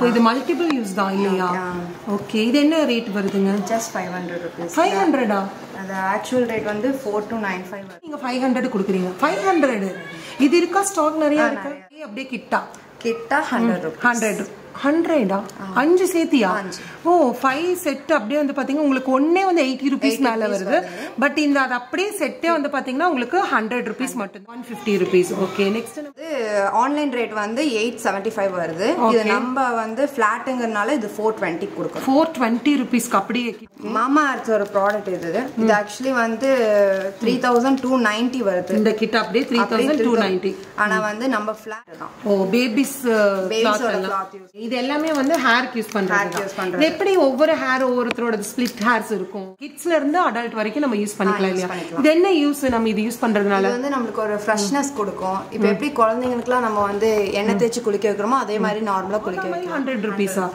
இது multiple use தான் இல்லையா? ஓகே, இது என்ன ரேட் வருதுங்க? Just 500 rupees. 500ஆ? அது ஆக்சுவல் ரேட் வந்து 4295. நீங்க 500 கொடுக்குறீங்க. 500 இது இருக்கா? ஸ்டாக் நிறைய இருக்கு. அப்படியே கிட்டா 100 rupees. 100ஆ? 5 சேர்த்தியா? ஓ 5 செட் அப்படியே வந்து பாத்தீங்கன்னா உங்களுக்கு ஒண்ணே வந்து 80 rupees மேல வருது. பட் இந்த அது அப்படியே செட்டே வந்து பாத்தீங்கன்னா உங்களுக்கு 100 rupees மட்டும். 150 rupees. Okay, next online rate வந்து 875 வருது. இது நம்ம வந்து ஃபிளாட்ங்கறனால இது 420 கொடுக்கும். 420 rupeesக்கு அப்படியே. மாமா அர்த் ஒரு ப்ராடக்ட் இது ஆக்சுவலி வந்து 3290 வருது. இந்த கிட்ட அப்படியே 3290. ஆனா வந்து நம்ம ஃபிளாட் தான். ஓ பேபிஸ் கிளாத். இது எல்லாமே வந்து ஹேருக்கு யூஸ் பண்றது. இது எப்படி ஒவ்வொரு ஹேர் ஒவ்வொருத்தரோட ஸ்ப்ளிட் ஹேர்ஸ் இருக்கும். கிட்ஸ்ல இருந்து அடல்ட் வரைக்கும் நம்ம யூஸ் பண்ணிக்கலாம் இல்லையா? இது என்ன யூஸ் நம்ம இது யூஸ் பண்றதுனால? இது வந்து நமக்கு ஒரு ஃப்ரெஷ்னஸ் கொடுக்கும். இப்போ எப்படி குழந்தைங்களுக்குலாம் நம்ம வந்து எண்ணெய் தேய்ச்சி குளிக்க வைக்கிறோமோ அதே மாதிரி நார்மலா குளிக்க வைக்கலாம். 100 rupeesா?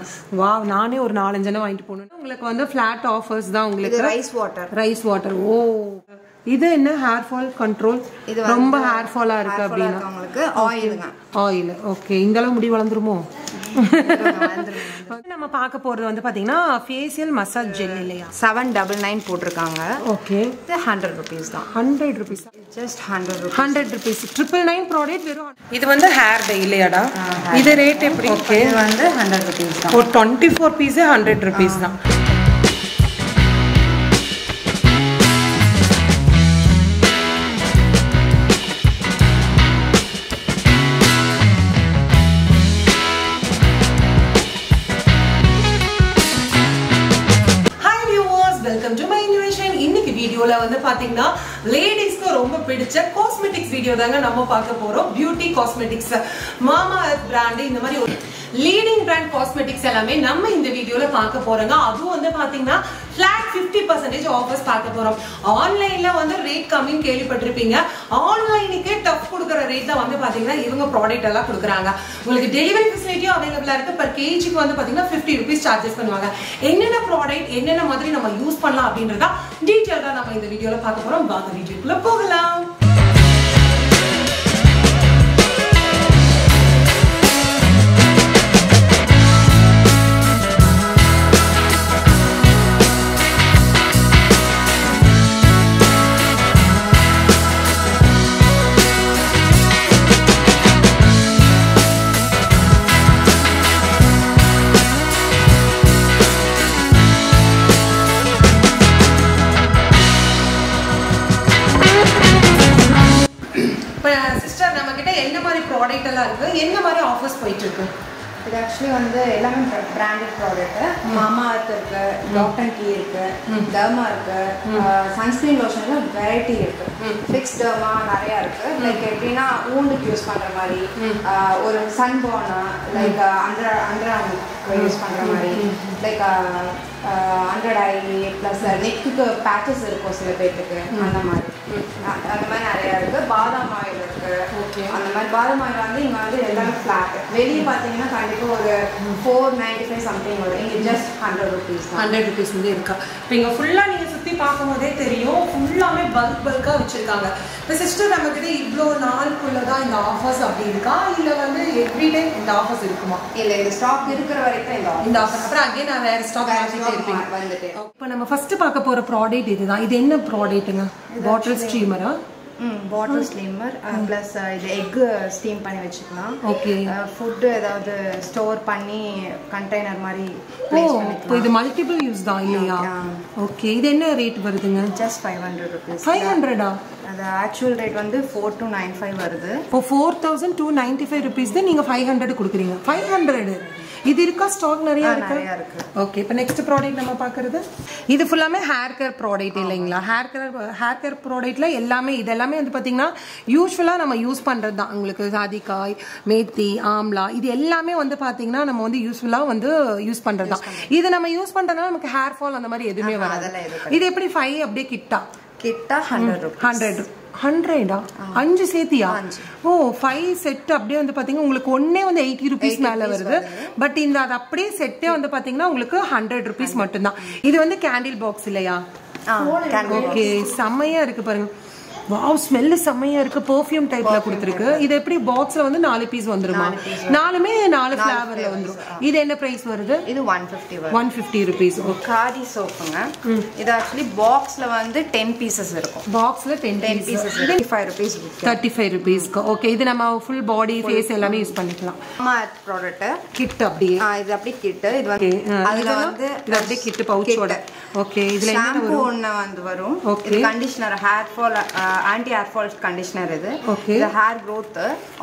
வாவ், நானே ஒரு 4-5 எண்ணெய் வாங்கிட்டு போறேன். உங்களுக்கு வந்து ஃபிளாட் ஆஃபர்ஸ் தான் உங்களுக்கு. Rice water. ஓ இது என்ன ஹேர் ஃபால் கண்ட்ரோல்? இது ரொம்ப ஹேர் ஃபாலா இருக்கு அப்படினா உங்களுக்கு ஆயிலுங்க. ஆயில். ஓகே, இங்கெல்லாம் முடி வளந்துருமோ? நம்ம பார்க்க போறது வந்து பாத்தீங்கன்னா ஃபேஷியல் மசாஜ் ஜெல் இல்லையா? 799 போட்டுருக்காங்க. ஓகே, இது 100 rupees தான். 100 rupees. Just 100 rupees. 100 rupees. 999 product வெறும். இது வந்து ஹேர் டை இல்லையாடா? இது ரேட் எப்படி? ஓகே, இது வந்து 100 rupees தான். ஒரு 24 பீஸ் 100 rupees தான். வந்து பாத்தீங்கன்னா லேடிஸ்க்கு ரொம்ப பிடிச்ச காஸ்மெட்டிக்ஸ் வீடியோ தாங்க நம்ம பார்க்க போறோம். பியூட்டி காஸ்மெட்டிக்ஸ், மாமா எர்த் பிராண்ட், இந்த மாதிரி ஒரு லீடிங் பிராண்ட் காஸ்மெட்டிக்ஸ் எல்லாமே நம்ம இந்த வீடியோல பார்க்க போறோங்க. அதுவும் வந்து பாத்தீங்கன்னா ஃபிளாட் 50% ஆஃபர்ஸ் பார்க்க போறோம். ஆன்லைன்ல வந்து ரேட் கம்மின்னு கேள்விப்பட்டிருப்பீங்க. ஆன்லைனுக்கு டஃப் கொடுக்குற ரேட் தான் வந்து பாத்தீங்கன்னா இவங்க ப்ராடக்ட் எல்லாம் கொடுக்குறாங்க. உங்களுக்கு டெலிவரி ஃபெசிலிட்டியும் அவைலபிளா இருக்கு. பர் கேஜிக்கு வந்து பாத்தீங்கன்னா 50 rupees சார்ஜஸ் பண்ணுவாங்க. என்னென்ன ப்ராடக்ட் என்னென்ன மாதிரி நம்ம யூஸ் பண்ணலாம் அப்படின்றத டீடைலா நம்ம இந்த வீடியோல பார்க்க போறோம். வாங்க வீடியோக்குள்ள போகலாம். சிஸ்டர், நம்ம கிட்ட என்ன மாதிரி ப்ராடக்ட் எல்லாம் இருக்கு, என்ன மாதிரி ஆஃபர்ஸ் போயிட்டு இருக்கு? இது ஆக்சுவலி வந்து எல்லாமே பிராண்டட் ப்ராடக்ட். மாமா அர்த் இருக்கு, டாக்டர் கீ இருக்கு, டர்மா இருக்கு, சன்ஸ்கிரீன் லோஷன்ல வெரைட்டி இருக்கு. ஃபிக்ஸ் டர்மா நிறைய இருக்கு. லைக் எப்படின்னா ஊண்டுக்கு யூஸ் பண்ற மாதிரி, ஒரு சன்பர்ன் லைக் அண்டர் யூஸ் பண்ற மாதிரி, லைக் அண்டர் ஐ ப்ளஸ் நெக்குக்கு பேச்சஸ் இருக்கும் சில பேருக்கு, அந்த மாதிரி நிறைய இருக்கு. பாதாம் ஆயில் இருக்கு. அந்த மாதிரி பாதாம் ஆயில் வந்து இங்க வந்து எல்லாமே ஃபிளாட். வெளியே பாத்தீங்கன்னா கண்டிப்பா ஒரு 495 சம்திங் வரும். இங்க ஜஸ்ட் 100 rupees. 100 rupees வந்து இருக்கா? இப்போ இங்க ஃபுல்லா நீங்க சுத்தி பார்க்கும்போதே தெரியும், ஃபுல்லாமே பல்கா வச்சிருக்காங்க. இப்போ சிஸ்டர், நம்ம கிட்ட இவ்வளோ நாளுக்குள்ளதான் இந்த ஆஃபர்ஸ் அப்படி இருக்கா, இல்ல வந்து எவ்ரிடே இந்த ஆஃபர்ஸ் இருக்குமா? இல்ல, இந்த ஸ்டாக் இருக்கிற வரைக்கும் இந்த ஆஃபர். அப்புறம் அகைன் நான் வேற ஸ்டாக் வந்துட்டு. இப்போ நம்ம ஃபர்ஸ்ட் பார்க்க போற ப்ராடக்ட் இதுதான். இது என்ன ப்ராடக்ட்டுங்க? பாட்டில் ஸ்டீமரா? பாட்டில் ஸ்டீமர் ப்ளஸ் இது எக் ஸ்டீம் பண்ணி வச்சுக்கலாம். ஓகே, ஃபுட் ஏதாவது ஸ்டோர் பண்ணி கண்டெய்னர் மாதிரி பிளேஸ் பண்ணிக்கலாம். இது மல்டிபிள் யூஸ் தான் இல்லையா? ஓகே, இது என்ன ரேட் வருதுங்க? Just 500 rupees. 500ஆ? அது ஆக்சுவல் ரேட் வந்து 4295 வருது. இப்போ 4295 rupees தான் நீங்க 500 கொடுக்குறீங்க. 500 இது இருக்கா? ஸ்டாக் நிறைய இருக்கு. ஓகே, இப்போ நெக்ஸ்ட் ப்ராடக்ட் நம்ம பார்க்கறது இது ஃபுல்லாமே ஹேர் கேர் ப்ராடக்ட் இல்லைங்களா? ஹேர் கேர் ப்ராடக்ட்ல எல்லாமே இதெல்லாமே வந்து பார்த்தீங்கன்னா யூஸ்வலாக நம்ம யூஸ் பண்ணுறது தான். உங்களுக்கு சாதிக்காய், மேத்தி, ஆம்லா, இது எல்லாமே வந்து பார்த்தீங்கன்னா நம்ம வந்து யூஸ்வலாக வந்து யூஸ் பண்ணுறது தான். இது நம்ம யூஸ் பண்ணுறதுனால நமக்கு ஹேர் ஃபால் அந்த மாதிரி எதுவுமே வராது. இது எப்படி 5 அப்படியே கிட்டா 100 rupees. 100ஆ? 5 சேர்த்தியா? ஓ 5 செட் அப்படியே வந்து பாத்தீங்கன்னா உங்களுக்கு ஒண்ணே வந்து 80 rupees மேல வருது. பட் இந்த அது அப்படியே செட்டே வந்து பாத்தீங்கன்னா உங்களுக்கு 100 rupees மட்டும்தான். இது வந்து கேண்டில் பாக்ஸ் இல்லையா? ஓகே, செம்மையா இருக்கு பாருங்க. வாவ் ஸ்மெல் செமையா இருக்கு பெர்ஃப்யூம் டைப்ல கொடுத்திருக்கு இது எப்படி பாக்ஸ்ல வந்து 4 பீஸ் வந்துருமா நாலுமே 4 ஃப்ளேவர்ல வந்துரும் இது என்ன பிரைஸ் வருது இது 150 வரும் 150 rupees காடி சோப்புங்க இது एक्चुअली பாக்ஸ்ல வந்து 10 பீசஸ் இருக்கும் பாக்ஸ்ல 10 பீசஸ் 35 rupees 35 rupees ஓகே இது நம்ம full body face எல்லாமே யூஸ் பண்ணிக்கலாம் மாமா ப்ராடக்ட் கிட் அப்படியே இது அப்படியே கிட் இது வந்து அதுல வந்து இது அப்படியே கிட் பவுச்சோட ஓகே இதுல என்ன ஷாம்பு ஒண்ணு வந்து வரும் இது conditioner hair fall anti hair fall conditioner இது இது ஹேர் growth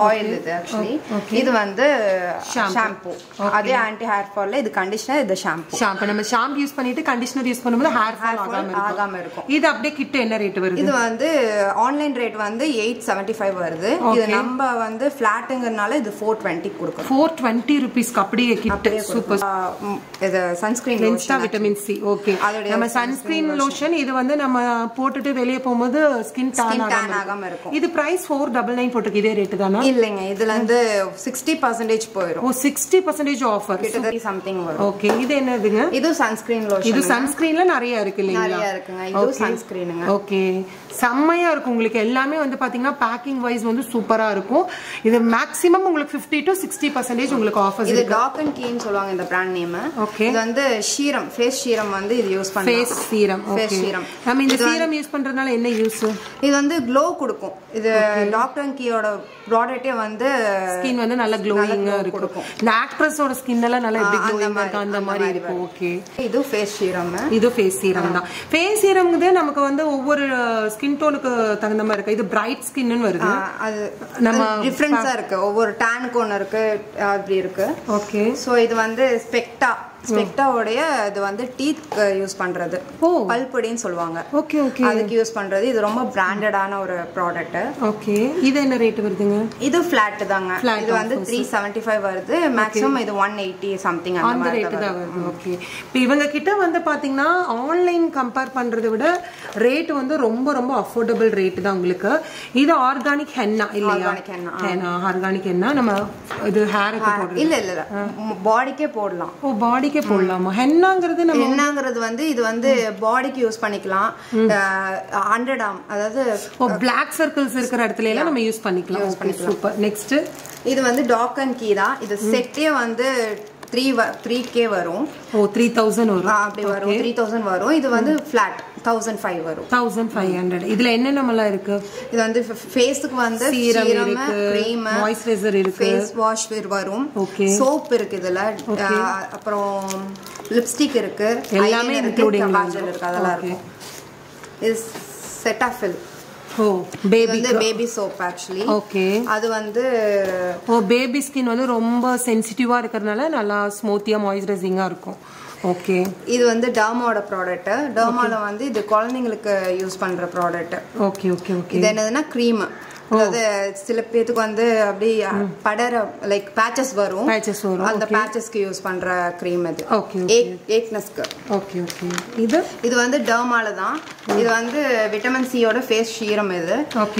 ஆயில் இது एक्चुअली இது வந்து ஷாம்பு அதே ஆன்டி ஹேர் ஃபால்ல இது கண்டிஷனர் இது ஷாம்பு நம்ம ஷாம்பு யூஸ் பண்ணிட்டு கண்டிஷனர் யூஸ் பண்ணும்போது ஹேர் ஃபால் ஆகாம இருக்கும் இது அப்படியே கிட் என்ன ரேட் வருது இது வந்து ஆன்லைன் ரேட் வந்து 875 வருது இது நம்ம வந்து ஃபிளாட்ங்கறனால இது 420 கொடுக்கும் 420 rupees அப்படியே கிட் சூப்பர் இது sunscreen lotion vitamin C okay நம்ம சன்ஸ்கிரீன் லோஷன் இது வந்து நம்ம போட்டுட்டு வெளிய போயும்போது ஸ்கின் டான் ஆகாம இருக்கும் இது பிரைஸ் 499 போட்டுக்கு இதே ரேட் தானா இல்லங்க இதுல இருந்து 60% போயிடும் 60% ஆஃபர் கிட்டத்தட்ட சம்திங் வரும் ஓகே இது என்னதுங்க இது சன்ஸ்கிரீன் லோஷன் இது சன்ஸ்கிரீன்ல நிறைய இருக்கு இல்லீங்களா நிறைய இருக்குங்க இது சன்ஸ்கிரீனுங்க ஓகே செம்மையா இருக்கும் உங்களுக்கு எல்லாமே வந்து பாத்தீங்கன்னா பேக்கிங் வைஸ் வந்து சூப்பரா இருக்கும் இது மேக்ஸिमम உங்களுக்கு 50 to 60% உங்களுக்கு ஆஃபர்ஸ் இருக்கு இது டாக் அண்ட் கீன்னு சொல்வாங்க இந்த பிராண்ட் நேம் ஓகே இது வந்து சீரம் ஃபேஸ் சீரம் வந்து இது யூஸ் பண்ணலாம் ஃபேஸ் சீரம் ஃபேஸ் சீரம் நம்ம இந்த சீரம் யூஸ் பண்றதுனால என்ன யூஸ் இது வந்து க்ளோ கொடுக்கும் இது டாக் அண்ட் கீயோட ப்ராடக்ட்டே வந்து ஸ்கின் வந்து நல்ல க்ளோயிங்கா இருக்கும் இந்த ஆக்ட்ரஸோட ஸ்கின் எல்லாம் நல்ல எப்படி க்ளோயிங்கா இருக்கு அந்த மாதிரி இருக்கும் ஓகே இது ஃபேஸ் சீரம் இது ஃபேஸ் சீரம் தான் ஃபேஸ் சீரம்ங்கிறது நமக்கு வந்து ஒவ்வொரு ஸ்கின் டோனுக்கு தகுந்த மாதிரி இருக்கு இது பிரைட் ஸ்கின்னு வருது அது நம்ம டிஃபரன்ஸா இருக்கு ஒவ்வொரு டானுக்கு ஒன்னு இருக்கு அப்படி இருக்கு ஓகே சோ இது வந்து ஸ்பெக்டாவோடைய இது வந்து டீத் யூஸ் பண்றது பல்படின்னு சொல்லுவாங்க ஓகே ஓகே அதுக்கு யூஸ் பண்றது இது ரொம்ப பிராண்டடான ஒரு ப்ராடக்ட் ஓகே இது என்ன ரேட் வருதுங்க இது ஃபிளாட் தாங்க இது வந்து 375 வருது மேக்ஸिमम இது 180 சம்திங் அந்த ரேட் தான் வருது ஓகே இப்போ இவங்க கிட்ட வந்து பாத்தீங்கன்னா ஆன்லைன் கம்பேர் பண்றதை விட ரேட் வந்து ரொம்ப ரொம்ப அஃபோர்டபிள் ரேட் தான் உங்களுக்கு இது ஆர்கானிக் ஹென்னா இல்லையா ஆர்கானிக் ஹென்னா நம்ம இது ஹேருக்கு போடுறது இல்ல பாடிக்கே போடலாம் பாடிக்கே போடலாமா ஹென்னாங்கிறது நம்ம ஹென்னாங்கிறது வந்து இது வந்து பாடிக்கு யூஸ் பண்ணிக்கலாம் 100 அதாவது பிளாக் சர்க்கிள்ஸ் இருக்கிற இடத்துல எல்லாம் நம்ம யூஸ் பண்ணிக்கலாம் சூப்பர் நெக்ஸ்ட் இது வந்து டாக் அண்ட் கீ தான் இது செட்டே வந்து 3k வரும் 3000 வரும் அப்படி வரும் 3000 வரும் இது வந்து ஃபிளாட் 1500 வரும் 1500 இதுல என்னென்னலாம் இருக்கு இது வந்து ஃபேஸ்க்கு வந்து சீரம் இருக்கு கிரீம் மாய்ஸ்சரைசர் இருக்கு ஃபேஸ் வாஷ் வரும் சோப் இருக்கு இதுல அப்புறம் லிப்ஸ்டிக் இருக்கு எல்லாமே இன்க்ளூடிங் காஜல் இருக்கு அதெல்லாம் இருக்கும் இது செட்டாஃபில் பேபி சோப் ஆக்சுவலி ஓகே அது வந்து பேபி ஸ்கின் வந்து ரொம்ப சென்சிட்டிவா இருக்கறனால நல்லா ஸ்மூத்தியா மாய்ஸ்சரைசிங்கா இருக்கும் ஓகே இது வந்து டர்மாவோட ப்ராடக்ட் டர்மால வந்து இது குழந்தைங்களுக்கு யூஸ் பண்ற ப்ராடக்ட் ஓகே ஓகே ஓகே இது என்னதுன்னா க்ரீம் அதாவது சில பேருக்கு வந்து அப்படி படர லைக் பேச்சஸ் வரும் அந்த பேச்சஸ்க்கு யூஸ் பண்ற க்ரீம் இது ஏக்னஸ்க்கு ஓகே ஓகே இது வந்து டர்மால தான் இது வந்து விட்டமின் சியோட ஃபேஸ் சீரம் இது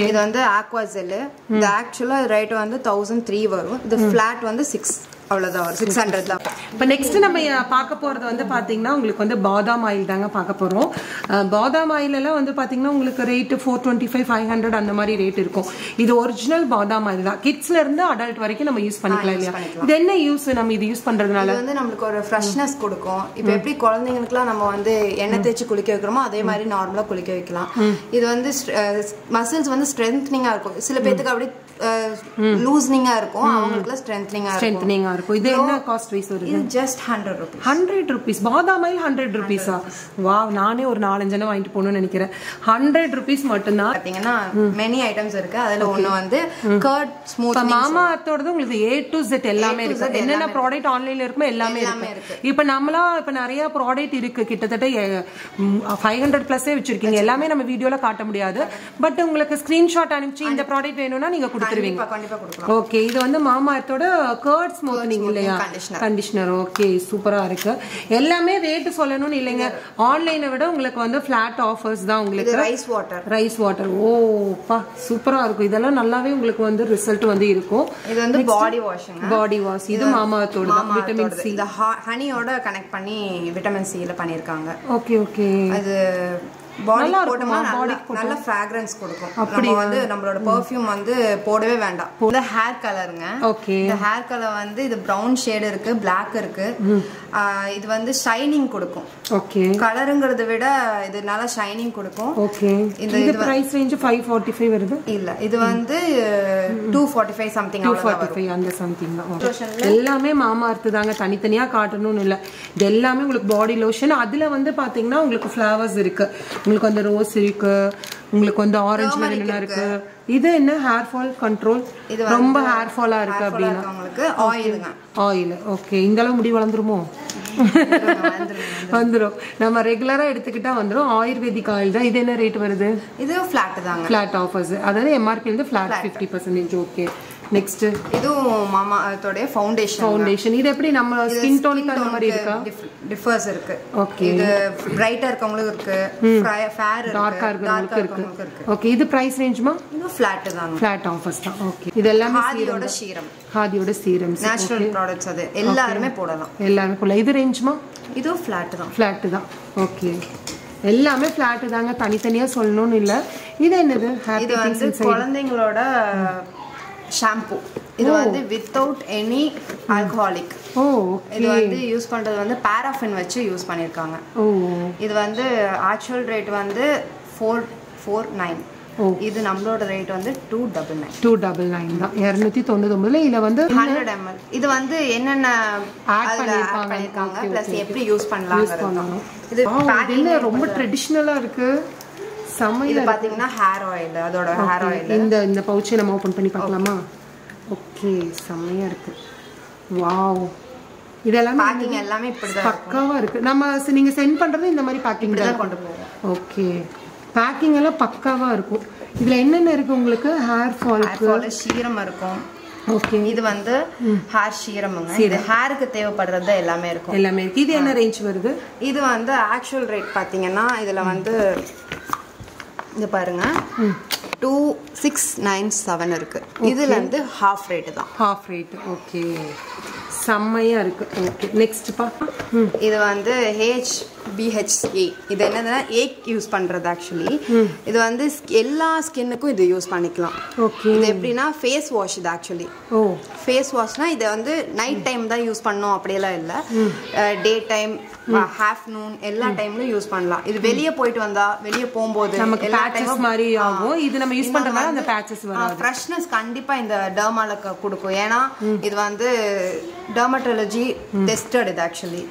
இது வந்து ஆக்வா ஜெல் இது ஆக்சுவலா ரேட் வந்து 1003 வரும் இது ஃபிளாட் வந்து 6 அவ்வளவுதான் 600 தான் இப்போ நெக்ஸ்ட் நம்ம பார்க்க போறது வந்து பாத்தீங்கன்னா உங்களுக்கு வந்து பாதாம் ஆயில் தாங்க பார்க்க போறோம் பாதாம் ஆயில் எல்லாம் வந்து பாத்தீங்கன்னா உங்களுக்கு ரேட் 425 500 அந்த மாதிரி ரேட் இருக்கும் இது ஒரிஜினல் பாதாம் ஆயில் தான் கிட்ஸ்ல இருந்து அடல்ட் வரைக்கும் நம்ம யூஸ் பண்ணிக்கலாம் இல்லையா இது என்ன யூஸ் நம்ம இது யூஸ் பண்றதுனால இது வந்து நமக்கு ஒரு ஃப்ரெஷ்னஸ் கொடுக்கும் இப்போ எப்படி குழந்தைங்களுக்குலாம் நம்ம வந்து எண்ணெய் தேய்ச்சி குளிக்க வைக்கிறோமோ அதே மாதிரி நார்மலா குளிக்க வைக்கலாம் இது வந்து மசில்ஸ் வந்து ஸ்ட்ரென்த்னிங்கா இருக்கும் சில பேருக்கு அப்படி லூஸ்னிங்கா இருக்கும் அவங்களுக்கு ஸ்ட்ரென்த்னிங்கா இருக்கும் இது என்ன காஸ்ட் வைஸ் வருது இது ஜஸ்ட் 100 rupees பாதாம் ஆயில் 100 rupeesா வாவ் நானே ஒரு 4-5 வாங்கிட்டு போணும்னு நினைக்கிறேன் 100 rupees மட்டும் தான் பாத்தீங்கன்னா many items இருக்கு அதுல ஒன்னு வந்து கர்ட் ஸ்மூத்னிங் மாமா அர்த்தோடது உங்களுக்கு A to Z எல்லாமே இருக்கு என்னென்ன ப்ராடக்ட் ஆன்லைன்ல இருக்குமோ எல்லாமே இருக்கு இப்போ நம்மளா இப்போ நிறைய ப்ராடக்ட் இருக்கு கிட்டத்தட்ட 500 பிளஸே வச்சிருக்கீங்க எல்லாமே நம்ம வீடியோல காட்ட முடியாது பட் உங்களுக்கு ஸ்கிரீன்ஷாட் அனுப்பிச்சு இந்த ப்ராடக்ட் வேணும்னா நீங்க கொடுத்துருவீங்க ஓகே இது வந்து மாமா அர்த்தோட கர்ட் ஸ்மூத்னிங் இல்லையா கண்டிஷனர் ஓகே சூப்பரா இருக்கு எல்லாமே ரேட் சொல்லணும்னு இல்லைங்க ஆன்லைனை விட உங்களுக்கு வந்து ஃபிளாட் ஆஃபர்ஸ் தான் உங்களுக்கு ரைஸ் வாட்டர் ஓப்பா சூப்பரா இருக்கும் இதெல்லாம் நல்லாவே உங்களுக்கு வந்து ரிசல்ட் வந்து இருக்கும் இது வந்து பாடி வாஷ் இது மாமா அர்த்தோட விட்டமின் சி இந்த ஹனியோட கனெக்ட் பண்ணி விட்டமின் சி ல பண்ணிருக்காங்க ஓகே ஓகே அது பாடி போட்டோம்னா நல்ல ஃப்ராக்ரன்ஸ் கொடுக்கும். நம்ம வந்து நம்மளோட பெர்ஃப்யூம் வந்து போடவே வேண்டாம். இந்த ஹேர் கலருங்க. ஓகே. இந்த ஹேர் கலர் வந்து இது பிரவுன் ஷேட் இருக்கு, பிளாக் இருக்கு. இது வந்து ஷைனிங் கொடுக்கும். ஓகே. கலருங்கிறத விட இது நல்ல ஷைனிங் கொடுக்கும். ஓகே. இது பிரைஸ் ரேஞ்ச் 545 வருது. இல்ல இது வந்து 245 சம்திங். 245 அந்த சம்திங் தான். எல்லாமே மாமா அர்த் தாங்க, தனித்தனியா காட்டணும்னு இல்ல. இது எல்லாமே உங்களுக்கு பாடி லோஷன். அதுல வந்து பாத்தீங்கன்னா உங்களுக்கு ஃப்ளவர்ஸ் இருக்கு, உங்களுக்கு வந்து ரோஸ் இருக்கு, உங்களுக்கு வந்து ஆரஞ்சு மெலன் இருக்கு. இது என்ன ஹேர் ஃபால் கண்ட்ரோல், ரொம்ப ஹேர் ஃபாலா இருக்கு அப்படினா உங்களுக்கு ஆயிலுங்க. ஆயில். ஓகே. இந்த அளவு முடி வளந்துருமோ? வந்துரும். நம்ம ரெகுலரா எடுத்துக்கிட்டா வந்துரும். ஆயுர்வேதிக் ஆயில் தான். இது என்ன ரேட் வருது? இது ஃபிளாட் தாங்க. ஃபிளாட் ஆஃபர்ஸ், அதாவது எம்ஆர்பி இருந்து ஃபிளாட் 50%. ஓகே. நெக்ஸ்ட் இது மாமா அர்த்தோட ஃபவுண்டேஷன். இது எப்படி நம்ம ஸ்கின் டோனுக்கு அந்த மாதிரி இருக்கா? டிஃபர்ஸ் இருக்கு. ஓகே. இது பிரைட்டா இருக்கவங்களுக்கு இருக்கு, ஃபேர் இருக்கு, டார்க்கா இருக்கவங்களுக்கு இருக்கு. ஓகே. இது பிரைஸ் ரேஞ்ச்மா? இது ஃபிளாட் தான். ஃபிளாட் ஆஃபர்ஸ் தான். ஓகே. இது எல்லாமே ஹாதியோட சீரம். ஹாதியோட சீரம்ஸ், நேச்சுரல் ப்ராடக்ட்ஸ். அது எல்லாரும் போடலாம். எல்லாரும் போடலாம். இது ரேஞ்ச்மா? இது ஃபிளாட் தான். ஃபிளாட் தான். ஓகே. எல்லாமே ஃபிளாட் தாங்க, தனித்தனியா சொல்லணும்னு இல்ல. இது என்னது? இது வந்து குழந்தைங்களோட ஷாம்பு. இது வந்து வித்தவுட் எனி ஆல்கஹாலிக். ஓ. இது வந்து யூஸ் பண்றது வந்து பாராஃபின் வச்சு யூஸ் பண்ணிருக்காங்க. ஓ. இது வந்து ஆக்சுவல் ரேட் வந்து 449. இது நம்மளோட ரேட் வந்து 299 தான். 299. இதுல வந்து 100 ml. இது வந்து என்னென்ன ஆட் பண்ணிருக்காங்க பிளஸ் எப்படி யூஸ் பண்ணலாம். இது பேக்கிங் ரொம்ப ட்ரெடிஷனலா இருக்கு. இது பாத்தீங்கன்னா ஹேர் ஆயில். அதோட ஹேர் ஆயில். இந்த பவுச்சை நம்ம ஓபன் பண்ணி பார்க்கலாமா? ஓகே. செமையா இருக்கு. வாவ். இதெல்லாம் பேக்கிங் எல்லாமே இப்படிதான் பக்காவா இருக்கு. நம்ம நீங்க சென்ட் பண்றது இந்த மாதிரி பேக்கிங் தான் கொண்டு போவோம். ஓகே. பேக்கிங் எல்லாம் பக்காவா இருக்கும். இதுல என்னென்ன இருக்கு உங்களுக்கு? ஹேர் ஃபால் சீரம் இருக்கும். ஓகே. இது வந்து ஹேர் சீரம்ங்க. இது ஹேருக்கு தேவைப்படுறது எல்லாமே இருக்கும். எல்லாமே இருக்கு. இது என்ன ரேஞ்ச் வருது? இது வந்து ஆக்சுவல் ரேட் பாத்தீங்கன்னா இதுல வந்து இங்க பாருங்க 2697 இருக்கு. இதுல இருந்து ஹாஃப் ரேட் தான். Half rate. ஓகே. செம்மையா இருக்கு. ஓகே. நெக்ஸ்ட் பா. இது வந்து HBHA. இது என்னதுன்னா ஏக் யூஸ் பண்றது. ஆக்சுவலி இது வந்து எல்லா ஸ்கின்னுக்கும் இது யூஸ் பண்ணிக்கலாம். ஓகே. இது எப்படின்னா ஃபேஸ் வாஷ். இது ஆக்சுவலி ஃபேஸ் வாஷ்னா இதை வந்து நைட் டைம் தான் யூஸ் பண்ணணும் அப்படியெல்லாம் இல்லை. டே டைம், ஆஃப்டர்நூன் எல்லா டைம்லயும் யூஸ் பண்ணலாம். இது வெளியே போயிட்டு வந்தா, வெளியே போகும்போது நமக்கு பேட்சஸ் மாதிரி ஆகும். இது நம்ம யூஸ் பண்றதால அந்த பேட்சஸ் வராது. ஃப்ரெஷ்னஸ் கண்டிப்பா இந்த டெர்மால கொடுக்கும். ஏன்னா இது வந்து டெர்மட்டாலஜி டெஸ்டட். இது ஆக்சுவலி.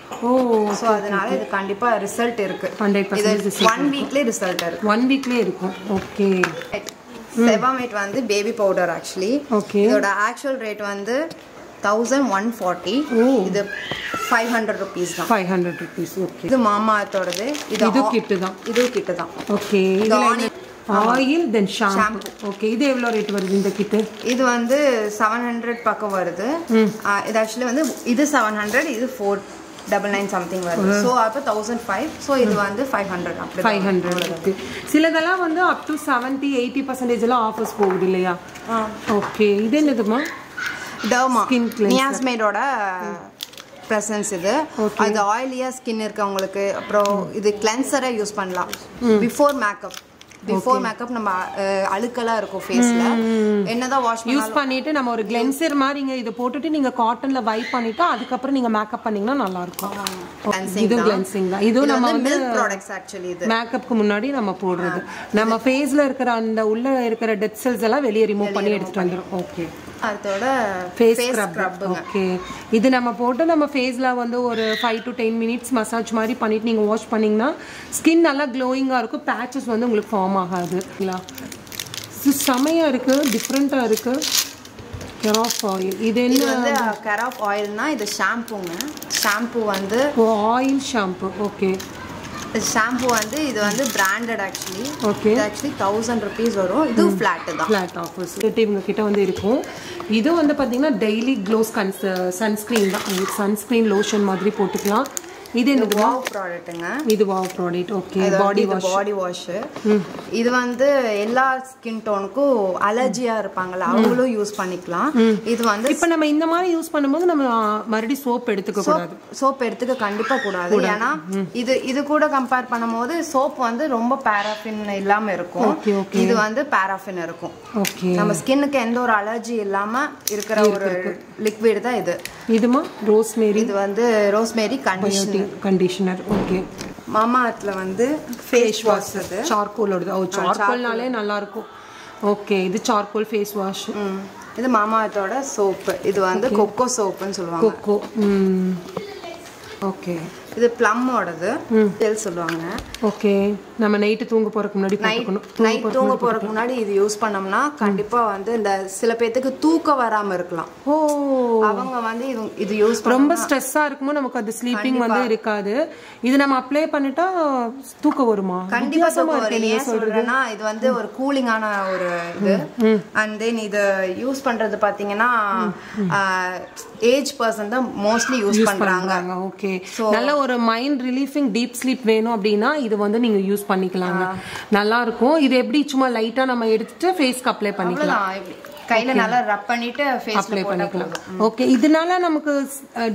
சோ அதனால இது கண்டிப்பா ரிசல்ட் இருக்கு. 100% 1 வீக்லயே ரிசல்ட் இருக்கு. 1 வீக்லயே இருக்கும். ஓகே. செபாமேட் வந்து பேபி பவுடர். ஆக்சுவலி இதோட ஆக்சுவல் ரேட் வந்து 1140. இது 500 rupees தான். 500 rupees. ஓகே. இது மாமா அர்த்தோடது. இது கிட் தான். இது கிட் தான். ஓகே. இதுல ஆயில் தென் ஷாம்பு. ஓகே. இது எவ்வளவு ரேட் வருது இந்த கிட்? இது வந்து 700 பக்கம் வருது. இது ஆக்சுவலி வந்து இது 700, இது 499 சம்திங் வருது. சோ அப்ப 1005. சோ இது வந்து 500 அப்படி 500 இருக்கு. சிலதெல்லாம் வந்து அப் டு 70-80% எல்லாம் ஆஃபர்ஸ் போகுது இல்லையா? ஓகே. இது என்னதுமா? டர்மா நியாஸ்மேடோட பிரசன்ஸ். இது அது ஆயிலியா ஸ்கின் இருக்கவங்களுக்கு. அப்புறம் இது கிளென்சரா யூஸ் பண்ணலாம். பிஃபோர் மேக்கப் நம்ம அழுக்கெல்லாம் இருக்கும் ஃபேஸ்ல. என்னதான் வாஷ் யூஸ் பண்ணிட்டு நம்ம ஒரு கிளென்சர் மாதிரி இதை போட்டுட்டு நீங்க காட்டன்ல வைப் பண்ணிட்டு அதுக்கப்புறம் நீங்க மேக்கப் பண்ணீங்கன்னா நல்லா இருக்கும். இது கிளென்சிங் தான். இது நம்ம வந்து ப்ராடக்ட்ஸ். ஆக்சுவலி இது மேக்கப்க்கு முன்னாடி நம்ம போடுறது. நம்ம ஃபேஸ்ல இருக்கிற அந்த உள்ள இருக்கிற டெட் செல்ஸ் எல்லாம் வெளியே ரிமூவ் பண்ணி எடுத்துட்டு வந்துரும். ஓகே. அதோட ஃபேஸ் ஸ்க்ரப். ஓகே. இது நம்ம போட்டு நம்ம ஃபேஸ்ல வந்து ஒரு 5 to 10 minutes மசாஜ் மாதிரி பண்ணிட்டு நீங்க வாஷ் பண்ணீங்கன்னா ஸ்கின் நல்லா க்ளோயிங்கா இருக்கும். பேச்சஸ் வந்து உங்களுக்கு ஃபார்ம் ஆகாது. செமையா இருக்கு, டிஃப்ரெண்டா இருக்கு. கெராஃப் ஆயில். இது என்ன வந்து கெராஃப் ஆயில்னா இது ஷாம்பூங்க. ஷாம்பூ வந்து ஆயில் ஷாம்பூ. ஓகே. ஷாம்பூ வந்து இது வந்து பிராண்டட். Actually okay. இது ஆக்சுவலி 1000 rupees வரும். இது ஃபிளாட் தான். ஃபிளாட் ஆஃபர்ஸ் இவங்க கிட்ட வந்து இருக்கும். இது வந்து பாத்தீங்கன்னா டெய்லி க்ளோஸ் சன்ஸ்கிரீன் தான். உங்களுக்கு சன்ஸ்கிரீன் லோஷன் மாதிரி போட்டுக்கலாம். இது என்னது வாவ் ப்ராடக்ட்டுங்க. இது wow product. Okay, body wash. இது வந்து எல்லா ஸ்கின் டோனுக்கும் அலர்ஜியா இருப்பாங்கல்ல அவங்களும் யூஸ் பண்ணிக்கலாம். இது வந்து இப்போ நம்ம இந்த மாதிரி யூஸ் பண்ணும்போது நம்ம மறுபடியும் சோப் எடுத்துக்க கூடாது. சோப் எடுத்துக்க கண்டிப்பா கூடாது. ஏன்னா இது கூட கம்பேர் பண்ணும்போது சோப் வந்து ரொம்ப பாராஃபின் இல்லாம இருக்கும். இது வந்து பாராஃபின் இருக்கும். ஓகே, நம்ம ஸ்கின்னுக்கு எந்த ஒரு அலர்ஜி இல்லாம இருக்கிற ஒரு லிக்விட் தான் இது. இதுமா ரோஸ்மேரி. இது வந்து ரோஸ்மேரி கண்டிஷனர். ஓகே, மாமா அர்த்ல வந்து ஃபேஸ் வாஷ். அது சார்கோலோட. சார்கோல்னாலே நல்லா இருக்கும். ஓகே, இது சார்கோல் ஃபேஸ் வாஷ். இது மாமா அர்த்தோட சோப். இது வந்து கொக்கோ சோப்புன்னு சொல்லுவாங்க. கொக்கோ. ஓகே, இது ப்ளம்மோடது டெல் சொல்லுவாங்க. ஓகே, நம்ம நைட் தூங்க போறதுக்கு முன்னாடி போட்டுக்கணும். நைட் தூங்க போறதுக்கு முன்னாடி இது யூஸ் பண்ணோம்னா கண்டிப்பா வந்து இந்த சில பேத்துக்கு தூக்கம் வராம இருக்கலாம். ஓ, அவங்க வந்து இது யூஸ் ரொம்ப ஸ்ட்ரெஸ்ஸா இருக்குமோ நமக்கு அது ஸ்லீப்பிங் வந்து இருக்காது. இது நம்ம அப்ளை பண்ணிட்டா தூக்கம் வருமா? கண்டிப்பா தூக்கம் வரும். ஏன் சொல்றேன்னா இது வந்து ஒரு கூலிங்கான ஒரு இது. அண்ட் தென் இது யூஸ் பண்றது பாத்தீங்கன்னா ஏஜ் பர்சன் தான் மோஸ்ட்லி யூஸ் பண்றாங்க. ஓகே, நல்ல ஒரு மைண்ட் ரிலீஃபிங் டீப் ஸ்லீப் வேணும் அப்படின்னா இது வந்து நீங்க யூஸ் பண்ணிக்கலாங்க. நல்லா இருக்கும். இது எப்படி சும்மா லைட்டா நம்ம எடுத்துட்டு ஃபேஸ்க்கு அப்ளை பண்ணிக்கலாம். கையில நல்லா ரப் பண்ணிட்டு ஃபேஸ்ல பண்ணிக்கலாம். ஓகே, இதனால நமக்கு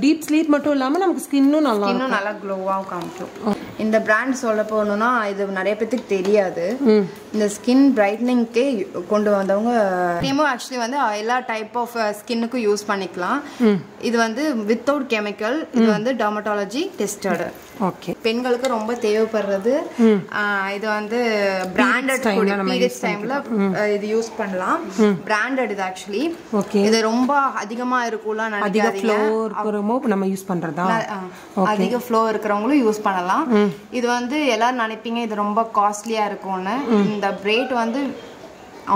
டீப் ஸ்லீப் மட்டும் இல்லாம நமக்கு ஸ்கின்னும் நல்லா க்ளோவா காமிக்கும். இந்த பிராண்ட் சொல்ல போனோம்னா இது நிறைய பேருக்கு தெரியாது. இந்த ஸ்கின் பிரைட்னிங்க்கே கொண்டு வந்தவங்க ஆக்சுவலி வந்து எல்லா டைப் ஆஃப் ஸ்கின்னுக்கும் யூஸ் பண்ணிக்கலாம். இது வந்து வித்தவுட் கெமிக்கல். இது வந்து டெர்மட்டாலஜி டெஸ்டட். ஓகே, பெண்களுக்கு ரொம்ப தேவைப்படுறது. இது வந்து பிராண்டட் பீரியட்ஸ் டைம்ல இது யூஸ் பண்ணலாம். பிராண்டட் இது ஆக்சுவலி. ஓகே, இது ரொம்ப அதிகமா இருக்கும்ல நினைக்காதீங்க. அதிக ஃப்ளோ இருக்குறமோ நம்ம யூஸ் பண்றதா? அதிக ஃப்ளோ இருக்குறவங்களும் யூஸ் பண்ணலாம். இது வந்து எல்லாரும் நினைப்பீங்க இது ரொம்ப காஸ்ட்லியா இருக்கும்னு. இந்த ரேட் வந்து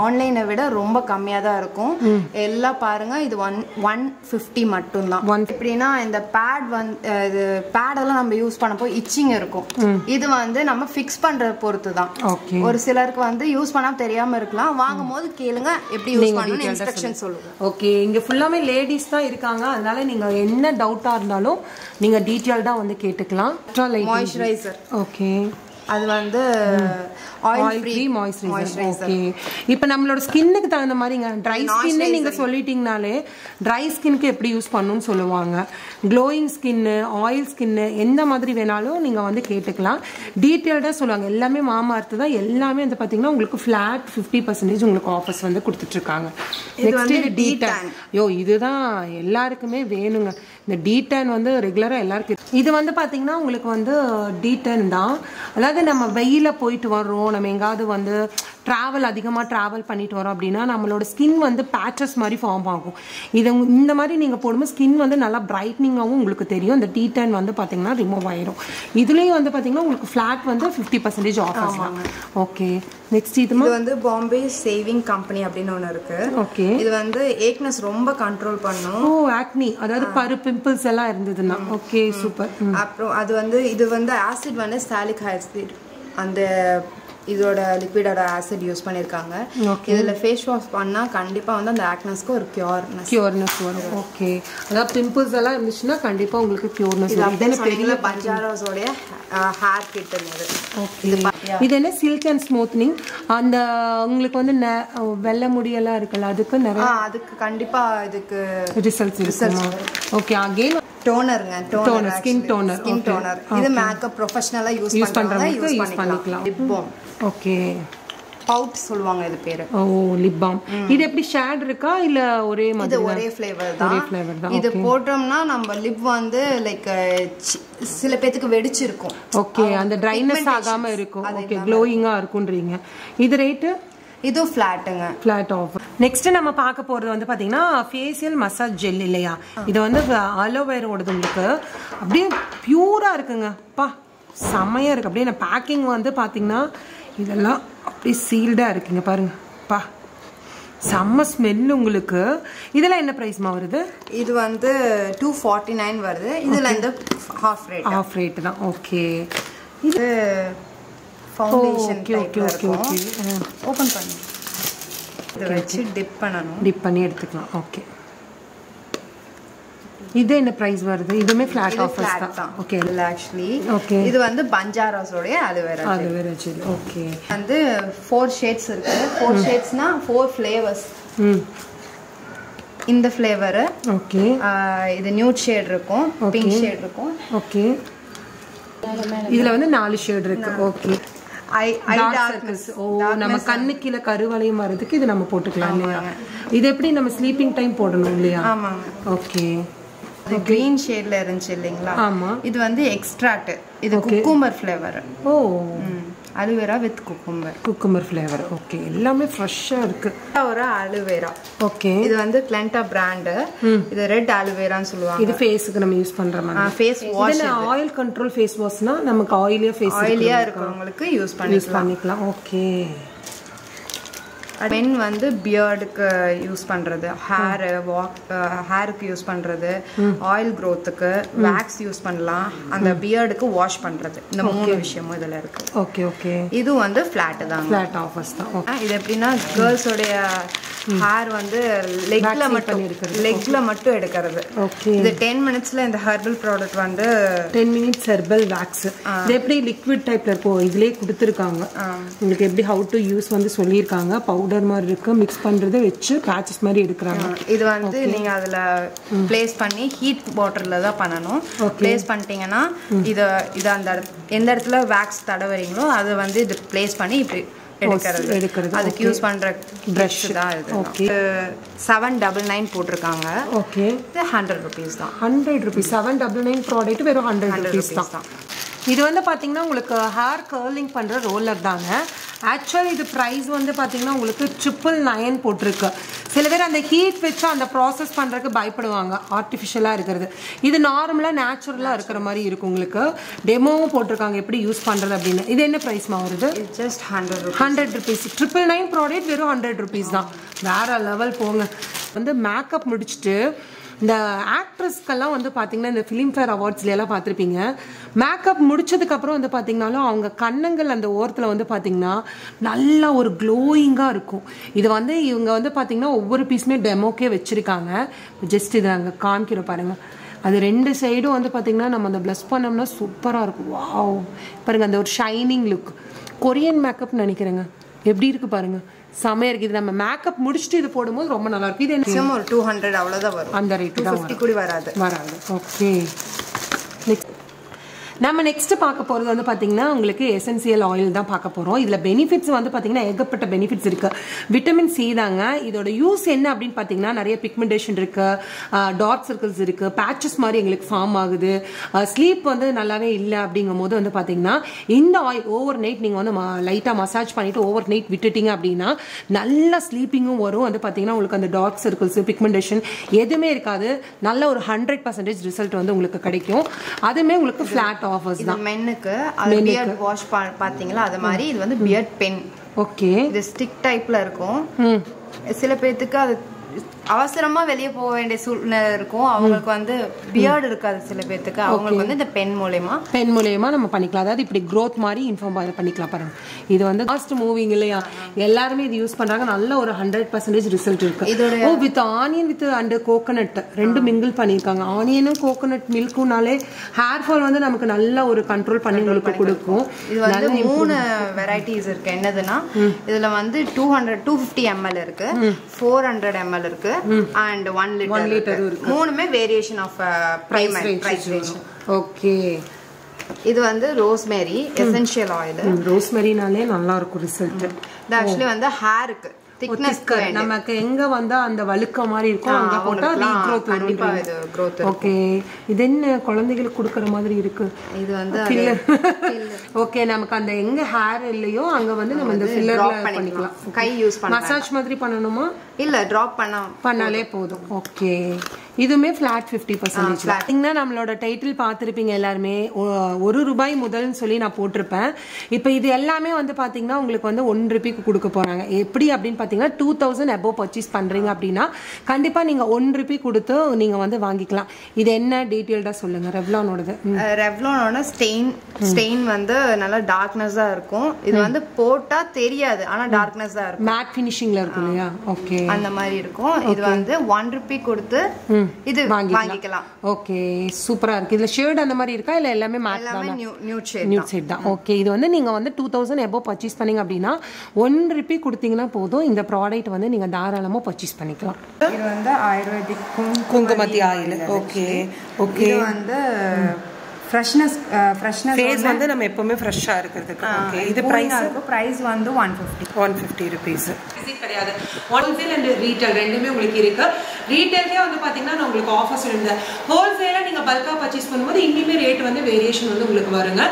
ஆன்லைனை விட ரொம்ப கம்மியா தான் இருக்கும். எல்லாம் பாருங்க, இது 150 மட்டும் தான். எப்படின்னா இந்த பேட் வந்து இது பேட் எல்லாம் நம்ம யூஸ் பண்ணப்போ இச்சிங் இருக்கும். இது வந்து நம்ம ஃபிக்ஸ் பண்றத பொறுத்து தான். ஒரு சிலருக்கு வந்து யூஸ் பண்ணாம தெரியாம இருக்கலாம். வாங்கும் போது கேளுங்க எப்படி யூஸ் பண்ணணும்னு இன்ஸ்ட்ரக்ஷன் சொல்லுங்க. ஓகே, இங்க ஃபுல்லாமே லேடிஸ் தான் இருக்காங்க. அதனால நீங்க என்ன டவுட்டா இருந்தாலும் நீங்க டீடைல்டா வந்து கேட்டுக்கலாம். மாய்ஸ்சரைசர். ஓகே, அது வந்து ஆயில் ஃப்ரீ மாய்ஸ்சரைசர். ஓகே, இப்போ நம்மளோட ஸ்கின்னுக்கு தகுந்த மாதிரிங்க ட்ரை ஸ்கின்னு நீங்க சொல்லிட்டீங்கனாலே ட்ரை ஸ்கின்க்கு எப்படி யூஸ் பண்ணணும்னு சொல்லுவாங்க. க்ளோயிங் ஸ்கின்னு, ஆயில் ஸ்கின்னு எந்த மாதிரி வேணாலும் நீங்க வந்து கேட்டுக்கலாம். டீட்டெயில்டாக சொல்லுவாங்க. எல்லாமே மாமா அர்த் தான். எல்லாமே வந்து பார்த்தீங்கன்னா உங்களுக்கு ஃபிளாட் 50% உங்களுக்கு ஆஃபர்ஸ் வந்து கொடுத்துட்டு இருக்காங்க. நெக்ஸ்ட் இது D10. இதுதான் எல்லாருக்குமே வேணுங்க. இந்த D10 வந்து ரெகுலராக எல்லாருக்கும். இது வந்து பார்த்தீங்கன்னா உங்களுக்கு வந்து D10 தான். அதாவது நம்ம வெயில போயிட்டு வர்றோம், நம்ம எங்காவது வந்து அதிகமாக ட்ராவல் பண்ணிட்டு வரோம் அப்படின்னா நம்மளோட ஸ்கின் வந்து பேச்சஸ் மாதிரி ஃபார்ம் ஆகும். இது இந்த மாதிரி நீங்கள் போடும்போது ஸ்கின் வந்து நல்லா பிரைட்னிங்காகவும் உங்களுக்கு தெரியும். இந்த D10 வந்து பார்த்தீங்கன்னா ரிமூவ் ஆயிரும். இதுலேயும் வந்து பார்த்தீங்கன்னா உங்களுக்கு ஃப்ளாட் வந்து 50% ஆஃபர்ஸ் தான். ஓகே, நெக்ஸ்ட் இது வந்து பாம்பே சேவிங் கம்பெனி அப்படின்னு ஒன்று இருக்கு. ஓகே, இது வந்து ஏக்னஸ் ரொம்ப கண்ட்ரோல் பண்ணும். ஆக்னி, அதாவது பரு பிம்பிள்ஸ் எல்லாம் இருந்ததுன்னா. Okay, super. அப்புறம் அது வந்து இது வந்து ஆசிட் வந்து சாலிக் ஆசிட், அந்த இதோட லிக்விடோட ஆசிட் யூஸ் பண்ணிருக்காங்க. இதுல ஃபேஸ் வாஷ் பண்ணா கண்டிப்பா வந்து அந்த ஆக்னஸ்க்கு ஒரு கியூர்னஸ் வரும். ஓகே, அதாவது பிம்பிள்ஸ் எல்லாம் இருந்துச்சுன்னா கண்டிப்பா உங்களுக்கு கியூர்னஸ் வரும். இது பெரிய பஞ்சாராஸோட ஹேர் கிட் இது. ஓகே, இது என்ன சில்க் அண்ட் ஸ்மூத்னிங். அந்த உங்களுக்கு வந்து வெள்ளை முடியெல்லாம் இருக்குல்ல அதுக்கு கண்டிப்பா இதுக்கு ரிசல்ட்ஸ் இருக்குமா? ஓகே, அகைன் டோனருங்க. Skin toner. இது மேக்கப் ப்ரொஃபஷனலா யூஸ் பண்றவங்க யூஸ் பண்ணிக்கலாம். Lip balm. ஓகே, பவுட் சொல்லுவாங்க இது பேரு. Lip balm. இது எப்படி ஷேட் இருக்கா இல்ல ஒரே மாதிரி? இது ஒரே ஃப்ளேவர் தான். இது போட்டோம்னா நம்ம லிப் வந்து லைக் சில பேத்துக்கு வெடிச்சிருக்கும். ஓகே, அந்த ட்ரைனஸ் ஆகாம இருக்கும். ஓகே, க்ளோயிங்கா இருக்கும்ன்றீங்க. இது ரேட்? இது ஃபிளாட்டுங்க. Flat offer. நெக்ஸ்ட் நம்ம பார்க்க போறது வந்து பாத்தீங்கன்னா ஃபேஷியல் மசாஜ் ஜெல் இல்லையா? இது வந்து அலோவேரோடது. உங்களுக்கு அப்படியே பியூரா இருக்குங்க. செம்மையா இருக்கு. அப்படியே பேக்கிங் வந்து பாத்தீங்கன்னா இதெல்லாம் அப்படியே சீல்டா இருக்குங்க. பாருங்க செம்ம ஸ்மெல் உங்களுக்கு. இதெல்லாம் என்ன பிரைஸ்மா வருது? இது வந்து 249 வருது. இதுல இந்த ஹாஃப் ரேட் தான். ஓகே, இது ஃபவுண்டேஷன் டைப்ல இருக்கும். ஓபன் பண்ணி இத வச்சு டிப் பண்ணனும். டிப் பண்ணி எடுத்துக்கலாம். ஓகே, இது என்ன பிரைஸ் வருது? இதுமே ஃபிளாட் ஆஃபர்ஸ் தான். ஓகே இல்ல ஆக்சுவலி ஓகே இது வந்து பஞ்சாராஸோட அலுவேரா ஜெல். ஓகே வந்து 4 ஷேட்ஸ் இருக்கு. 4 ஷேட்ஸ்னா 4 ஃப்ளேவர்ஸ். இந்த ஃப்ளேவர் ஓகே இது நியூட் ஷேட் இருக்கும், பிங்க் ஷேட் இருக்கும். ஓகே இதுல வந்து 4 ஷேட் இருக்கு. Okay I darkness. ஓ நம்ம கண்ணு கீழ கருவளையம் வரதுக்கு இது நம்ம போட்டுக்கலாம் இல்லையா? இது எப்படி நம்ம ஸ்லீப்பிங் டைம் போடணும் இல்லையா? ஆமாங்க. ஓகே இது கிரீன் ஷேட்ல இருந்துச்சு இல்லைங்களா? ஆமா. இது வந்து எக்ஸ்ட்ராக்ட். இது குக்கும்பர் ஃப்ளேவர். ஓ aloe vera with cucumber flavour. Okay எல்லாமே ஃப்ரெஷ்ஷா இருக்கு. ஒரு அலுவேரா. ஓகே இது வந்து கிளென்டா பிராண்ட். இது ரெட் அலுவேரான்னு சொல்லுவாங்க. இது ஃபேஸ்க்கு நம்ம யூஸ் பண்ற மாதிரி. Face wash. இது ஆயில் கண்ட்ரோல் ஃபேஸ் வாஷ்னா நமக்கு ஆயிலியா இருக்கவங்களுக்கு யூஸ் பண்ணிக்கலாம். ஓகே பென் வந்து பியர்டுக்கு யூஸ் பண்றது, ஹேருக்கு யூஸ் பண்றது, ஆயில் க்ரோத்துக்கு வேக்ஸ் யூஸ் பண்ணலாம், அந்த பியர்டுக்கு வாஷ் பண்றது. இந்த 3 விஷயமும் இதுல இருக்கு. ஓகே ஓகே இது வந்து ஃபிளாட் தான். ஃபிளாட் ஆஃபர்ஸ் தான். இது எப்படின்னா கேர்ள்ஸோட ஹேர் வந்து லெக்ல மட்டும் எடுக்கிறது. ஓகே இது 10 மினிட்ஸ்ல இந்த ஹெர்பல் ப்ராடக்ட் வந்து 10 மினிட்ஸ் ஹெர்பல் வேக்ஸ். இது எப்படி லிக்விட் டைப்ல இருக்கும், இதுலயே கொடுத்துருக்காங்க உங்களுக்கு. எப்படி ஹவு டு யூஸ் வந்து சொல்லியிருக்காங்க. பவுடர் மாதிரி இருக்கு, மிக்ஸ் பண்றதை வச்சு பேட்சஸ் மாதிரி எடுக்கிறாங்க. இது வந்து நீங்க அதுல பிளேஸ் பண்ணி ஹீட் வாட்டர்ல தான் பண்ணணும். பிளேஸ் பண்ணிட்டீங்கன்னா இது அந்த எந்த இடத்துல வேக்ஸ் தடவறீங்களோ அதை வந்து இது பிளேஸ் பண்ணி இப்படி எடுக்கிறது. அதுக்கு யூஸ் பண்ற பிரஷ் தான் இது. ஓகே 799 போட்டிருக்காங்க. ஓகே இது 100 rupees தான். 100 rupees. 799 ப்ராடக்ட் வெறும் 100 rupees தான். இது வந்து பாத்தீங்கன்னா உங்களுக்கு ஹேர் கர்லிங் பண்ற ரோலர் தாங்க. ஆக்சுவலி இது ப்ரைஸ் வந்து பாத்தீங்கன்னா உங்களுக்கு 999 போட்டிருக்கு. சில பேர் அந்த ஹீட் வச்சு அந்த ப்ராசஸ் பண்றதுக்கு பயப்படுவாங்க, ஆர்டிஃபிஷியலா இருக்கிறது. இது நார்மலா நேச்சுரலா இருக்கிற மாதிரி இருக்கும். உங்களுக்கு டெமோவும் போட்டிருக்காங்க எப்படி யூஸ் பண்றது அப்படின்னு. இது என்ன பிரைஸ்மா வருது? Just 100 rupees. 999 ப்ராடக்ட் வெறும் 100 rupees தான். வேற லெவல் போங்க. வந்து மேக்கப் முடிச்சுட்டு இந்த ஆக்ட்ரஸ்க்கெல்லாம் வந்து பார்த்தீங்கன்னா இந்த ஃபிலிம்ஃபேர் அவார்ட்ஸ்லாம் பார்த்துருப்பீங்க. மேக்கப் முடிச்சதுக்கப்புறம் வந்து பார்த்தீங்கன்னாலும் அவங்க கண்ணங்கள் அந்த ஓரத்தில் வந்து பார்த்தீங்கன்னா நல்லா ஒரு க்ளோயிங்காக இருக்கும். இது வந்து இவங்க வந்து பார்த்தீங்கன்னா ஒவ்வொரு பீஸுமே டெமோக்கே வச்சுருக்காங்க. ஜஸ்ட் இது நாங்கள் காமிக்கிறோம் பாருங்கள். அது 2 சைடும் வந்து பார்த்தீங்கன்னா நம்ம அந்த ப்ளஸ் பண்ணோம்னா சூப்பராக இருக்கும். வாவ் பாருங்கள், அந்த ஒரு ஷைனிங் லுக். கொரியன் மேக்கப் நினைக்கிறேங்க. எப்படி இருக்குது பாருங்கள், செமையா இருக்கு. இது நம்ம மேக்கப் முடிச்சுட்டு இது போடும்போது ரொம்ப நல்லா இருக்கும். இது என்ன ஒரு 200 அவ்வளவுதான் வரும். அந்த ரேட் தான் 250 கூட வராது. ஓகே நம்ம நெக்ஸ்ட் பார்க்க போறது வந்து பாத்தீங்கன்னா உங்களுக்கு எசென்சியல் ஆயில் தான் பார்க்க போறோம். இதுல பெனிஃபிட்ஸ் வந்து பாத்தீங்கன்னா ஏகப்பட்ட பெனிஃபிட்ஸ் இருக்கு. விட்டமின் சி தாங்க. இதோட யூஸ் என்ன அப்படின்னு பாத்தீங்கன்னா நிறைய பிக்மெண்டேஷன் இருக்கு, டார்க் சர்க்கிள்ஸ் இருக்கு, பேச்சஸ் மாதிரி எங்களுக்கு ஃபார்ம் ஆகுது, ஸ்லீப் வந்து நல்லாவே இல்லை அப்படிங்கும் போது வந்து பாத்தீங்கன்னா இந்த ஆயில் ஓவர் நைட் நீங்க வந்து லைட்டா மசாஜ் பண்ணிட்டு ஓவர் நைட் விட்டுட்டீங்க அப்படின்னா நல்ல ஸ்லீப்பிங்கும் வரும். வந்து பாத்தீங்கன்னா உங்களுக்கு அந்த டார்க் சர்க்கிள்ஸ் பிக்மெண்டேஷன் எதுவுமே இருக்காது. நல்ல ஒரு 100% ரிசல்ட் வந்து உங்களுக்கு கிடைக்கும். அதுமே உங்களுக்கு ஃபிளாட் ஆஃபர்ஸ் தான். மென்னுக்கு பியர்ட் வாஷ் பாத்தீங்களா, அது மாதிரி இது வந்து பியர்ட் பென். ஓகே இது ஸ்டிக் டைப்ல இருக்கும். சில பேருக்கு அது அவசரமா வெளியே போக வேண்டிய சூழ்நிலை இருக்கும். அவங்களுக்கு வந்து பியர்டு இருக்காது சில பேருக்கு. அவங்களுக்கு வந்து இந்த பென் மூலமா நம்ம பண்ணிக்கலாம். அதாவது இப்படி growth மாதிரி இன்ஃபார்ம் பண்ணிக்கலாம். பாருங்க, இது வந்து ஃபாஸ்ட் மூவிங் இல்லையா, எல்லாருமே இது யூஸ் பண்றாங்க. நல்ல ஒரு 100% ரிசல்ட் இருக்கு. இதோட with onion with and coconut ரெண்டு மிங்கிள் பண்ணிருக்காங்க. ஆனியனும் கோகனட் மில்க்குனாலே ஹேர் ஃபால் வந்து நமக்கு நல்ல ஒரு கண்ட்ரோல் பண்ணி உங்களுக்கு கொடுக்கும். இது வந்து 3 வெரைட்டிஸ் இருக்கு. என்னதுன்னா இதுல வந்து 250 ml இருக்கு, 400 ml இருக்கு, and 1 liter இருக்கு. மூணுமே variation of price range. Okay, இது வந்து ரோஸ்மேரி எசென்ஷியல் ஆயில். ரோஸ்மேரினாலே நல்லா இருக்கும் ரிசல்ட். இது ஆக்சுவலி வந்து ஹேருக்கு திக்னஸ் நமக்கு எங்க வந்தா அந்த வழுக்க மாதிரி இருக்கும், அங்க போட்டா ரீக்ரோத் கண்டிப்பா இது growth. ஓகே, இது என்ன குழந்தைகளுக்கு கொடுக்கிற மாதிரி இருக்கு. இது வந்து ஓகே, நமக்கு அந்த எங்க ஹேர் இல்லையோ அங்க வந்து நம்ம இந்த ஃபில்லர்ல பண்ணிக்கலாம். கை யூஸ் பண்ண மசாஜ் மாதிரி பண்ணணுமா? இல்ல, டிராப் பண்ணாலே போதும். ஓகே, இதுமே ஃபிளாட் 50%. பாத்தீங்கன்னா நம்மளோட டைட்டில் பார்த்திருப்பீங்க எல்லாருமே, ₹1 முதல்னு சொல்லி நான் போட்டிருப்பேன். இப்போ இது எல்லாமே வந்து பாத்தீங்கன்னா உங்களுக்கு வந்து ₹1 கொடுக்க போறாங்க. எப்படி அப்படின்னு பாத்தீங்கன்னா 2000 above பர்ச்சேஸ் பண்றீங்க அப்படின்னா கண்டிப்பா நீங்க ₹1 கொடுத்து நீங்க வந்து வாங்கிக்கலாம். இது என்ன டீடைல்டா சொல்லுங்க. ரெவ்லானோடது. ரெவ்லானோட ஸ்டெயின் வந்து நல்லா டார்க்னஸா இருக்கும். இது வந்து போட்டா தெரியாது, ஆனா டார்க்னஸா இருக்கும். மேட் ஃபினிஷிங்ல இருக்கும் இல்லையா? ஓகே, அந்த மாதிரி இருக்கும். இது வந்து ₹1 கொடுத்து இது வாங்கிக்கலாம். ஓகே, சூப்பரா இருக்கு. இதுல ஷேட் அந்த மாதிரி இருக்கா இல்ல எல்லாமே மேட் தான்? நியூட் ஷேட் தான். ஓகே, இது வந்து நீங்க வந்து 2000 எபோ பர்ச்சேஸ் பண்ணீங்க அப்படின்னா 1 ரூபி கொடுத்தீங்கன்னா போதும் இந்த ப்ராடக்ட் வந்து நீங்க தாராளமா பர்ச்சேஸ் பண்ணிக்கலாம். இது வந்து ஆயுர்வேதிக் குங்குமத்தி ஆயில். ஓகே ஓகே, இது வந்து ஃப்ரெஷ்னஸ் ஃபேஸ் வந்து நம்ம எப்பவுமே ஃப்ரெஷ்ஷா இருக்கிறதுக்கு. ஓகே, இது பிரைஸ் வந்து 150 rupees. இது கிடையாது, ஹோல்சேல் அண்ட் ரீட்டைல் ரெண்டுமே உங்களுக்கு இருக்கு. ரீட்டைல்லே வந்து பாத்தீங்கன்னா நான் உங்களுக்கு ஆஃபர்ஸ் இருந்த ஹோல்சேலா நீங்க பல்கா பர்ச்சேஸ் பண்ணும்போது இன்னுமே ரேட் வந்து வேரியேஷன் வந்து உங்களுக்கு வருங்க.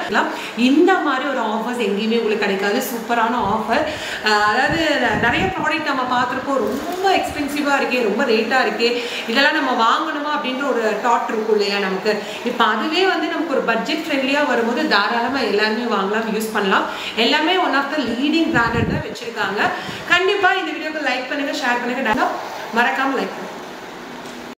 இந்த மாதிரி ஒரு ஆஃபர்ஸ் எங்கேயுமே உங்களுக்கு கிடைக்காது. சூப்பரான ஆஃபர். அதாவது நிறைய ப்ராடக்ட் நம்ம பார்த்துருப்போம், ரொம்ப எக்ஸ்பென்சிவா இருக்கே, ரொம்ப ரேட்டா இருக்கே, இதெல்லாம் நம்ம வாங்கணுமா அப்படின்ற ஒரு தாட் இருக்கும் இல்லையா நமக்கு. இப்போ அதுவே வந்து நமக்கு ஒரு பட்ஜெட் ஃப்ரெண்ட்லியா வரும்போது தாராளமா எல்லாமே வாங்கலாம், யூஸ் பண்ணலாம். எல்லாமே one of the leading branded தான் வச்சிருக்காங்க. கண்டிப்பா இந்த வீடியோக்கு லைக் பண்ணுங்க, ஷேர் பண்ணுங்க, மறக்காம லைக் பண்ணுங்க.